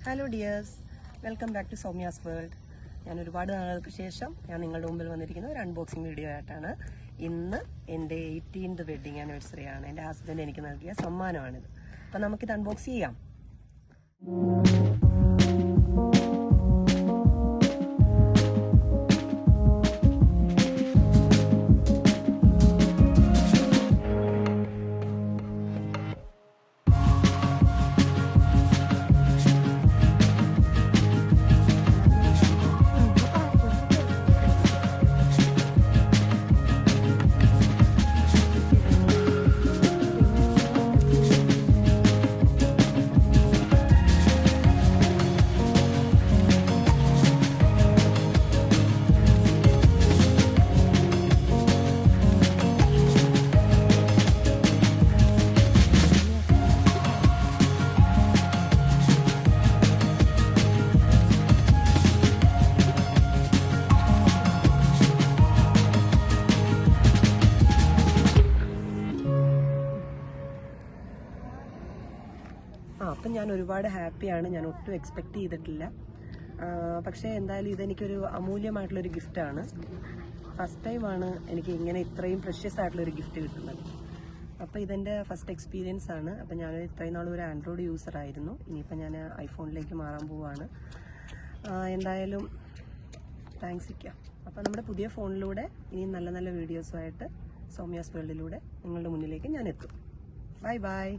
Hello dears, welcome back to Soumya's world. ഞാൻ ഒരുപാട് നാളുകൾക്ക് ശേഷം നിങ്ങളുടെ മുമ്പിൽ വന്നിരിക്കുന്ന ഒരു അൺബോക്സിംഗ് വീഡിയോ ആയിട്ടാണ്. ഇന്ന് എൻ്റെ 18th വെഡ്ഡിങ് ആനിവേഴ്സറി ആണ്. എൻ്റെ ഹസ്ബൻഡ് എനിക്ക് നൽകിയ സമ്മാനമാണിത്. അപ്പം നമുക്കിത് അൺബോക്സ് ചെയ്യാം. അപ്പം ഞാൻ ഒരുപാട് ഹാപ്പിയാണ്. ഞാൻ ഒട്ടും എക്സ്പെക്റ്റ് ചെയ്തിട്ടില്ല. പക്ഷേ എന്തായാലും ഇതെനിക്കൊരു അമൂല്യമായിട്ടുള്ളൊരു ഗിഫ്റ്റാണ്. ഫസ്റ്റ് ടൈമാണ് എനിക്ക് ഇങ്ങനെ ഇത്രയും പ്രഷ്യസ് ആയിട്ടുള്ളൊരു ഗിഫ്റ്റ് കിട്ടുന്നത്. അപ്പോൾ ഇതെൻ്റെ ഫസ്റ്റ് എക്സ്പീരിയൻസ് ആണ്. അപ്പം ഞാൻ ഇത്രയും നാളും ഒരു ആൻഡ്രോയിഡ് യൂസറായിരുന്നു. ഇനിയിപ്പോൾ ഞാൻ ഐഫോണിലേക്ക് മാറാൻ പോവുകയാണ്. എന്തായാലും താങ്ക്സ് ഇക്ക. അപ്പോൾ നമ്മുടെ പുതിയ ഫോണിലൂടെ ഇനി നല്ല നല്ല വീഡിയോസുമായിട്ട് സൗമ്യാസ് വേൾഡിലൂടെ നിങ്ങളുടെ മുന്നിലേക്ക് ഞാൻ എത്തും. Bye bye.